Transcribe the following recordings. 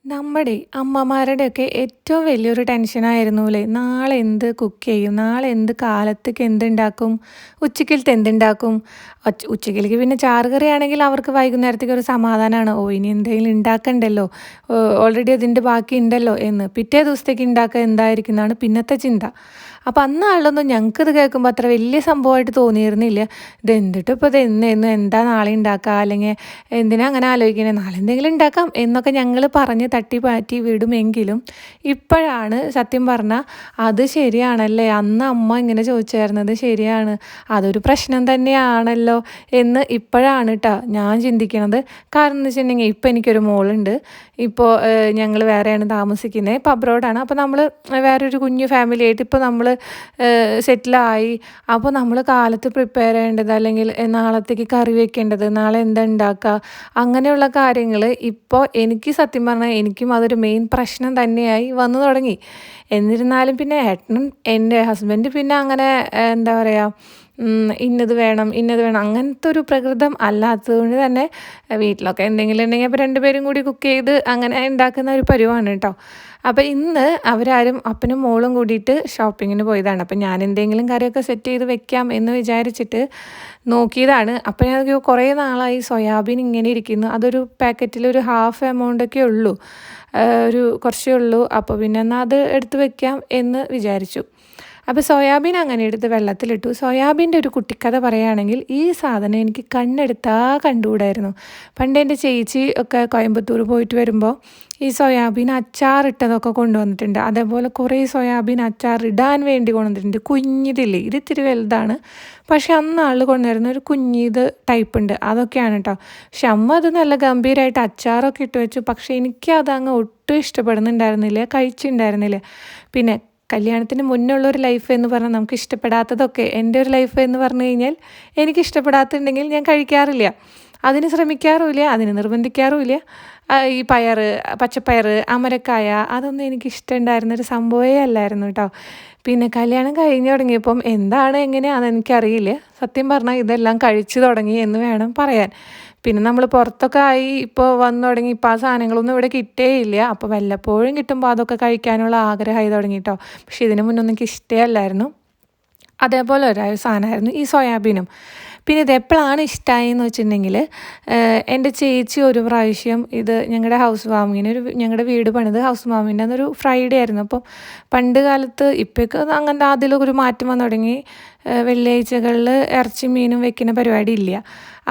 നമ്മുടെ അമ്മമാരുടെയൊക്കെ ഏറ്റവും വലിയൊരു ടെൻഷനായിരുന്നുല്ലേ, നാളെ എന്ത് കുക്ക് ചെയ്യും? നാളെ എന്ത് കാലത്തേക്ക് എന്തുണ്ടാക്കും? ഉച്ചക്കലത്തെ എന്തുണ്ടാക്കും? ഉച്ചക്കലേക്ക് പിന്നെ ചാറ് കറിയാണെങ്കിൽ അവർക്ക് വൈകുന്നേരത്തേക്ക് ഒരു സമാധാനമാണ്. ഓ ഇനി എന്തെങ്കിലും ഉണ്ടാക്കണ്ടല്ലോ, ഓൾറെഡി അതിൻ്റെ ബാക്കി ഉണ്ടല്ലോ എന്ന്. പിറ്റേ ദിവസത്തേക്ക് ഉണ്ടാക്കുക എന്തായിരിക്കും എന്നാണ് പിന്നത്തെ ചിന്ത. അപ്പോൾ അന്നാളിലൊന്നും ഞങ്ങൾക്കിത് കേൾക്കുമ്പോൾ അത്ര വലിയ സംഭവമായിട്ട് തോന്നിയിരുന്നില്ല. ഇതെന്തിട്ട് ഇപ്പോൾ ഇത് എന്നും എന്താ നാളെ ഉണ്ടാക്കുക, അല്ലെങ്കിൽ എന്തിനാ അങ്ങനെ ആലോചിക്കണേ, നാളെ എന്തെങ്കിലും ഉണ്ടാക്കാം എന്നൊക്കെ ഞങ്ങൾ പറഞ്ഞ് തട്ടി മാറ്റി വിടുമെങ്കിലും ഇപ്പോഴാണ് സത്യം പറഞ്ഞാൽ അത് ശരിയാണല്ലേ, അന്ന് അമ്മ ഇങ്ങനെ ചോദിച്ചായിരുന്നത് ശരിയാണ്, അതൊരു പ്രശ്നം തന്നെയാണല്ലോ എന്ന് ഇപ്പോഴാണ് കേട്ടോ ഞാൻ ചിന്തിക്കണത്. കാരണം എന്ന് വെച്ചിട്ടുണ്ടെങ്കിൽ ഇപ്പോൾ എനിക്കൊരു മോളുണ്ട്. ഇപ്പോൾ ഞങ്ങൾ വേറെയാണ് താമസിക്കുന്നത്, ഇപ്പോൾ അബ്രോഡാണ്. അപ്പോൾ നമ്മൾ വേറൊരു കുഞ്ഞു ഫാമിലി ആയിട്ട് ഇപ്പോൾ നമ്മൾ സെറ്റിലായി. അപ്പോൾ നമ്മൾ കാലത്ത് പ്രിപ്പയർ ചെയ്യേണ്ടത്, അല്ലെങ്കിൽ നാളത്തേക്ക് കറി വെക്കേണ്ടത്, നാളെ എന്താ ഉണ്ടാക്കുക, അങ്ങനെയുള്ള കാര്യങ്ങൾ ഇപ്പോൾ എനിക്ക് സത്യം പറഞ്ഞാൽ എനിക്കും അതൊരു മെയിൻ പ്രശ്നം തന്നെയായി വന്നു തുടങ്ങി. എന്നിരുന്നാലും പിന്നെ ഏട്ടനും എൻ്റെ ഹസ്ബൻഡ് പിന്നെ അങ്ങനെ എന്താ പറയുക, ഇന്നത് വേണം ഇന്നത് വേണം അങ്ങനത്തെ ഒരു പ്രകൃതം അല്ലാത്തതുകൊണ്ട് തന്നെ വീട്ടിലൊക്കെ എന്തെങ്കിലും ഉണ്ടെങ്കിൽ അപ്പോൾ രണ്ടുപേരും കൂടി കുക്ക് ചെയ്ത് അങ്ങനെ ഉണ്ടാക്കുന്ന ഒരു പരിവാണ് കേട്ടോ. അപ്പോൾ ഇന്ന് അവരാരും അപ്പനും മോളും കൂടിയിട്ട് ഷോപ്പിങ്ങിന് പോയതാണ്. അപ്പം ഞാൻ എന്തെങ്കിലും കറിയൊക്കെ സെറ്റ് ചെയ്ത് വെക്കാം എന്ന് വിചാരിച്ചിട്ട് നോക്കിയതാണ്. അപ്പോൾ ഞാൻ കുറേ നാളായി സോയാബീൻ ഇങ്ങനെ ഇരിക്കുന്നു. അതൊരു പാക്കറ്റിൽ ഒരു ഹാഫ് എമൗണ്ടൊക്കെ ഉള്ളൂ, ഒരു കുറച്ചേ ഉള്ളൂ. അപ്പോൾ പിന്നെ എന്നാൽ അത് എടുത്ത് വെക്കാം എന്ന് വിചാരിച്ചു. അപ്പോൾ സോയാബീൻ അങ്ങനെ എടുത്ത് വെള്ളത്തിലിട്ടു. സോയാബീൻ്റെ ഒരു കുട്ടിക്കഥ പറയുകയാണെങ്കിൽ, ഈ സാധനം എനിക്ക് കണ്ണെടുത്താൽ കണ്ടുകൂടായിരുന്നു. പണ്ട് എൻ്റെ ചേച്ചി ഒക്കെ കോയമ്പത്തൂർ പോയിട്ട് വരുമ്പോൾ ഈ സോയാബീൻ അച്ചാറിട്ടതൊക്കെ കൊണ്ടുവന്നിട്ടുണ്ട്. അതേപോലെ കുറേ സോയാബീൻ അച്ചാർ ഇടാൻ വേണ്ടി കൊണ്ടുവന്നിട്ടുണ്ട്. കുഞ്ഞിതില്ലേ, ഇത് ഇത്തിരി വലുതാണ്, പക്ഷെ അന്ന് ആൾ കൊണ്ടുവരുന്ന ഒരു കുഞ്ഞിത് ടൈപ്പ് ഉണ്ട്, അതൊക്കെയാണ് കേട്ടോ. പക്ഷെ അമ്മ അത് നല്ല ഗംഭീരമായിട്ട് അച്ചാറൊക്കെ ഇട്ട് വെച്ചു. പക്ഷേ എനിക്ക് അതങ്ങ് ഒട്ടും ഇഷ്ടപ്പെടുന്നുണ്ടായിരുന്നില്ല, കഴിച്ചിട്ടുണ്ടായിരുന്നില്ല. പിന്നെ കല്യാണത്തിന് മുന്നുള്ളൊരു ലൈഫ് എന്ന് പറഞ്ഞാൽ നമുക്ക് ഇഷ്ടപ്പെടാത്തതൊക്കെ, എൻ്റെ ഒരു ലൈഫ് എന്ന് പറഞ്ഞു കഴിഞ്ഞാൽ എനിക്ക് ഇഷ്ടപ്പെടാത്തുണ്ടെങ്കിൽ ഞാൻ കഴിക്കാറില്ല, അതിന് ശ്രമിക്കാറുമില്ല, അതിന് നിർബന്ധിക്കാറുമില്ല. ഈ പച്ചപ്പയർ, അമരക്കായ, അതൊന്നും എനിക്ക് ഇഷ്ടമുണ്ടായിരുന്നൊരു സംഭവമേ അല്ലായിരുന്നു കേട്ടോ. പിന്നെ കല്യാണം കഴിഞ്ഞ് തുടങ്ങിയപ്പം എന്താണ് എങ്ങനെയാണെന്ന് എനിക്കറിയില്ല. സത്യം പറഞ്ഞാൽ ഇതെല്ലാം കഴിച്ചു തുടങ്ങി എന്ന് വേണം പറയാൻ. പിന്നെ നമ്മൾ പുറത്തൊക്കെ ആയി ഇപ്പോൾ വന്നു തുടങ്ങി, ഇപ്പോൾ ആ സാധനങ്ങളൊന്നും ഇവിടെ കിട്ടേയില്ല. അപ്പോൾ വല്ലപ്പോഴും കിട്ടുമ്പോൾ അതൊക്കെ കഴിക്കാനുള്ള ആഗ്രഹമായി തുടങ്ങി കേട്ടോ. പക്ഷേ ഇതിന് മുന്നൊന്നും എനിക്ക് ഇഷ്ടമല്ലായിരുന്നു. അതേപോലെ ഒരു സാധനമായിരുന്നു ഈ സോയാബീനും. പിന്നെ ഇത് എപ്പോഴാണ് ഇഷ്ടമായെന്ന് വെച്ചിട്ടുണ്ടെങ്കിൽ, എൻ്റെ ചേച്ചി ഒരു പ്രാവശ്യം ഇത് ഞങ്ങളുടെ ഹൗസ് വാമിങ്ങിന്, ഞങ്ങളുടെ വീട് പണിത് ഹൗസ് വാമിങ്ങിൻ്റെ അന്നൊരു ഫ്രൈഡേ ആയിരുന്നു. അപ്പം പണ്ട് കാലത്ത് ഇപ്പോഴൊക്കെ അങ്ങനത്തെ അതിലൊക്കെ ഒരു മാറ്റം വന്നു തുടങ്ങി. വെള്ളിയാഴ്ചകളിൽ ഇറച്ചി മീനും വെക്കുന്ന പരിപാടി ഇല്ല.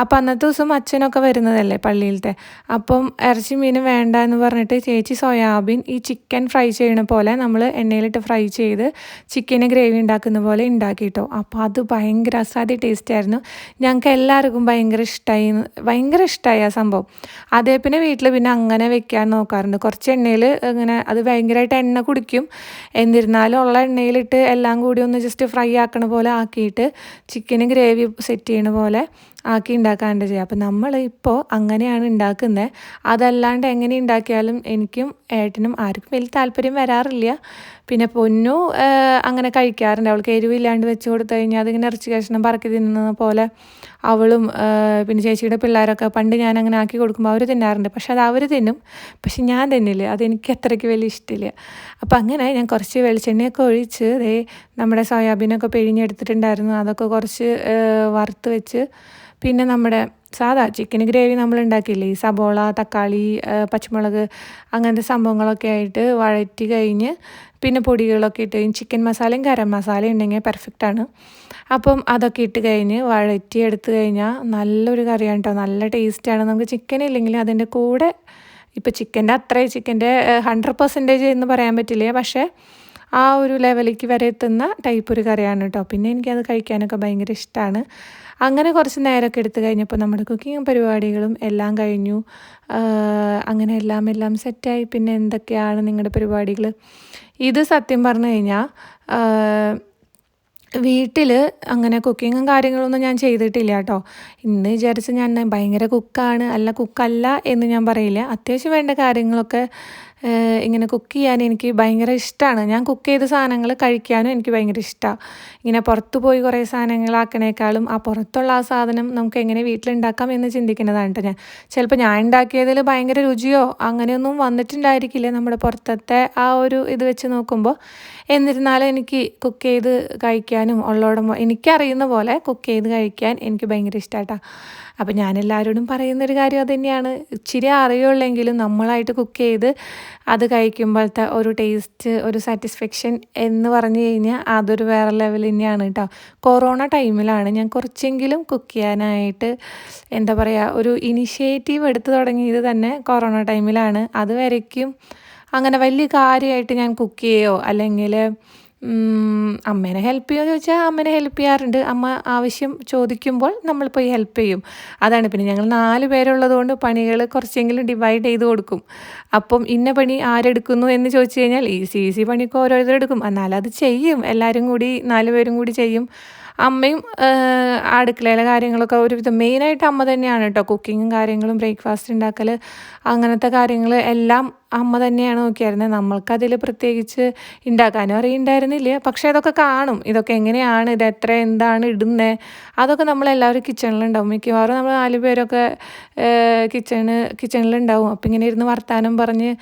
അപ്പം അന്നത്തെ ദിവസം അച്ഛനൊക്കെ വരുന്നതല്ലേ പള്ളിയിലത്തെ. അപ്പം ഇറച്ചി മീനും വേണ്ട എന്ന് പറഞ്ഞിട്ട് ചേച്ചി സോയാബീൻ ഈ ചിക്കൻ ഫ്രൈ ചെയ്യണ പോലെ നമ്മൾ എണ്ണയിലിട്ട് ഫ്രൈ ചെയ്ത് ചിക്കന് ഗ്രേവി ഉണ്ടാക്കുന്ന പോലെ ഉണ്ടാക്കിയിട്ടോ. അപ്പോൾ അത് ഭയങ്കര അസാധ്യ ടേസ്റ്റ് ആയിരുന്നു. ഞങ്ങൾക്ക് എല്ലാവർക്കും ഭയങ്കര ഇഷ്ടമായി ആ സംഭവം. അതേ പിന്നെ വീട്ടിൽ പിന്നെ അങ്ങനെ വെക്കാൻ നോക്കാറുണ്ട്. കുറച്ച് എണ്ണയിൽ ഇങ്ങനെ, അത് ഭയങ്കരമായിട്ട് എണ്ണ കുടിക്കും, എന്നിരുന്നാലും ഉള്ള എണ്ണയിലിട്ട് എല്ലാം കൂടി ഒന്ന് ജസ്റ്റ് ഫ്രൈ ആക്കണ പോലെ ആക്കിയിട്ട് ചിക്കന് ഗ്രേവി സെറ്റ് ചെയ്യണ പോലെ ആക്കി ഉണ്ടാക്കാണ്ട് ചെയ്യുക. അപ്പം നമ്മൾ ഇപ്പോൾ അങ്ങനെയാണ് ഉണ്ടാക്കുന്നത്. അതല്ലാണ്ട് എങ്ങനെ ഉണ്ടാക്കിയാലും എനിക്കും ഏട്ടനും ആർക്കും വലിയ താല്പര്യം വരാറില്ല. പിന്നെ പൊന്നു അങ്ങനെ കഴിക്കാറുണ്ട്. അവൾക്ക് എരിവില്ലാണ്ട് വെച്ച് കൊടുത്തു കഴിഞ്ഞാൽ അതിങ്ങനെ ഇറച്ചി കഷ്ണം പറക്കി തിന്നുന്ന പോലെ അവളും പിന്നെ ചേച്ചിയുടെ പിള്ളേരൊക്കെ പണ്ട് ഞാൻ അങ്ങനെ ആക്കി കൊടുക്കുമ്പോൾ അവർ തിന്നാറുണ്ട്. പക്ഷെ അത് അവർ തിന്നും, പക്ഷെ ഞാൻ തിന്നില്ല, അതെനിക്ക് അത്രയ്ക്ക് വലിയ ഇഷ്ടമില്ല. അപ്പം അങ്ങനെ ഞാൻ കുറച്ച് വെളിച്ചെണ്ണയൊക്കെ ഒഴിച്ച് നമ്മുടെ സോയാബീനൊക്കെ പിഴിഞ്ഞെടുത്തിട്ടുണ്ടായിരുന്നു. അതൊക്കെ കുറച്ച് വറുത്ത് വെച്ച്, പിന്നെ നമ്മുടെ സാധാ ചിക്കൻ ഗ്രേവി നമ്മൾ ഉണ്ടാക്കിയില്ലേ, ഈ സബോള, തക്കാളി, പച്ചമുളക്, അങ്ങനത്തെ സംഭവങ്ങളൊക്കെ ആയിട്ട് വഴറ്റി കഴിഞ്ഞ് പിന്നെ പൊടികളൊക്കെ ഇട്ട് ചിക്കൻ മസാലയും ഗരം മസാലയും ഉണ്ടെങ്കിൽ പെർഫെക്റ്റാണ്. അപ്പം അതൊക്കെ ഇട്ട് കഴിഞ്ഞ് വഴറ്റി എടുത്ത് കഴിഞ്ഞാൽ നല്ലൊരു കറിയാണ് കേട്ടോ, നല്ല ടേസ്റ്റാണ്. നമുക്ക് ചിക്കൻ ഇല്ലെങ്കിൽ അതിൻ്റെ കൂടെ, ഇപ്പോൾ ചിക്കൻ്റെ 100% എന്ന് പറയാൻ പറ്റില്ല, പക്ഷേ ആ ഒരു ലെവലിലേക്ക് വരെ എത്തുന്ന ടൈപ്പ് ഒരു കറിയാണ് കേട്ടോ. പിന്നെ എനിക്കത് കഴിക്കാനൊക്കെ ഭയങ്കര ഇഷ്ടമാണ്. അങ്ങനെ കുറച്ച് നേരമൊക്കെ എടുത്ത് കഴിഞ്ഞപ്പോൾ നമ്മുടെ കുക്കിങ്ങും പരിപാടികളും എല്ലാം കഴിഞ്ഞു. അങ്ങനെ എല്ലാം സെറ്റായി. പിന്നെ എന്തൊക്കെയാണ് നിങ്ങളുടെ പരിപാടികൾ? ഇത് സത്യം പറഞ്ഞു കഴിഞ്ഞാൽ വീട്ടിൽ അങ്ങനെ കുക്കിങ്ങും കാര്യങ്ങളൊന്നും ഞാൻ ചെയ്തിട്ടില്ല കേട്ടോ. ഇന്ന് വിചാരിച്ച് ഞാൻ ഭയങ്കര കുക്കല്ല എന്ന് ഞാൻ പറയില്ല. അത്യാവശ്യം വേണ്ട കാര്യങ്ങളൊക്കെ ഇങ്ങനെ കുക്ക് ചെയ്യാൻ എനിക്ക് ഭയങ്കര ഇഷ്ടമാണ്. ഞാൻ കുക്ക് ചെയ്ത സാധനങ്ങൾ കഴിക്കാനും എനിക്ക് ഭയങ്കര ഇഷ്ടമാണ്. ഇങ്ങനെ പുറത്ത് പോയി കുറേ സാധനങ്ങളാക്കണേക്കാളും ആ പുറത്തുള്ള ആ സാധനം നമുക്ക് എങ്ങനെ വീട്ടിലുണ്ടാക്കാം എന്ന് ചിന്തിക്കുന്നതാണ് കേട്ടോ ഞാൻ. ചിലപ്പോൾ ഞാൻ ഉണ്ടാക്കിയതിൽ ഭയങ്കര രുചിയോ അങ്ങനെയൊന്നും വന്നിട്ടുണ്ടായിരിക്കില്ല നമ്മുടെ പുറത്തത്തെ ആ ഒരു ഇത് വെച്ച് നോക്കുമ്പോൾ. എന്നിരുന്നാലും എനിക്ക് കുക്ക് ചെയ്ത് കഴിക്കാനും എനിക്കറിയുന്ന പോലെ കുക്ക് ചെയ്ത് കഴിക്കാൻ എനിക്ക് ഭയങ്കര ഇഷ്ടമായിട്ടാ. അപ്പോൾ ഞാൻ എല്ലാവരോടും പറയുന്നൊരു കാര്യം അത് തന്നെയാണ്. ഇച്ചിരി അറിയുള്ളെങ്കിലും നമ്മളായിട്ട് കുക്ക് ചെയ്ത് അത് കഴിക്കുമ്പോഴത്തെ ഒരു ടേസ്റ്റ്, ഒരു സാറ്റിസ്ഫാക്ഷൻ എന്ന് പറഞ്ഞു കഴിഞ്ഞാൽ അതൊരു വേറെ ലെവൽ തന്നെയാണ് കേട്ടോ. കൊറോണ ടൈമിലാണ് ഞാൻ കുറച്ചെങ്കിലും കുക്ക് ചെയ്യാനായിട്ട് എന്താ പറയുക ഒരു ഇനിഷ്യേറ്റീവ് എടുത്തു തുടങ്ങിയത് തന്നെ കൊറോണ ടൈമിലാണ്. അതുവരയ്ക്കും അങ്ങനെ വലിയ കാര്യമായിട്ട് ഞാൻ കുക്ക് ചെയ്യോ അല്ലെങ്കിൽ അമ്മേനെ ഹെൽപ്പ് ചെയ്യുമോ ചോദിച്ചാൽ അമ്മേനെ ഹെൽപ്പ് ചെയ്യാറുണ്ട്. അമ്മ ആവശ്യം ചോദിക്കുമ്പോൾ നമ്മൾ പോയി ഹെൽപ്പ് ചെയ്യും. അതാണ്. പിന്നെ ഞങ്ങൾ 4 പേരുള്ളത് കൊണ്ട് പണികൾ കുറച്ചെങ്കിലും ഡിവൈഡ് ചെയ്ത് കൊടുക്കും. അപ്പം ഇന്ന പണി ആരെടുക്കുന്നു എന്ന് ചോദിച്ചു കഴിഞ്ഞാൽ ഈസി പണിയൊക്കെ ഓരോരുത്തരെടുക്കും. എന്നാലും അത് ചെയ്യും. എല്ലാവരും കൂടി 4 പേരും കൂടി ചെയ്യും. അമ്മയും അടുക്കളയിലെ കാര്യങ്ങളൊക്കെ ഒരുവിധം മെയിനായിട്ട് അമ്മ തന്നെയാണ് കേട്ടോ. കുക്കിങ്ങും കാര്യങ്ങളും ബ്രേക്ക്ഫാസ്റ്റ് ഉണ്ടാക്കൽ അങ്ങനത്തെ കാര്യങ്ങൾ എല്ലാം അമ്മ തന്നെയാണ് നോക്കിയായിരുന്നത്. നമ്മൾക്കതിൽ പ്രത്യേകിച്ച് ഉണ്ടാക്കാനും അറിയുണ്ടായിരുന്നില്ല. പക്ഷേ അതൊക്കെ കാണും. ഇതൊക്കെ എങ്ങനെയാണ്, ഇത് എന്താണ് ഇടുന്നത്, അതൊക്കെ നമ്മളെല്ലാവരും കിച്ചണിലുണ്ടാവും. മിക്കവാറും നമ്മൾ 4 പേരൊക്കെ കിച്ചണിലുണ്ടാവും. അപ്പം ഇങ്ങനെ ഇരുന്ന് വർത്താനം പറഞ്ഞ്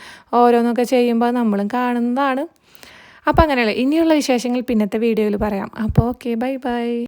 ഓരോന്നൊക്കെ ചെയ്യുമ്പോൾ നമ്മളും കാണുന്നതാണ്. അപ്പോൾ അങ്ങനെയല്ലേ. ഇനിയുള്ള വിശേഷങ്ങൾ പിന്നത്തെ വീഡിയോയിൽ പറയാം. അപ്പോൾ ഓക്കെ, ബൈ ബൈ.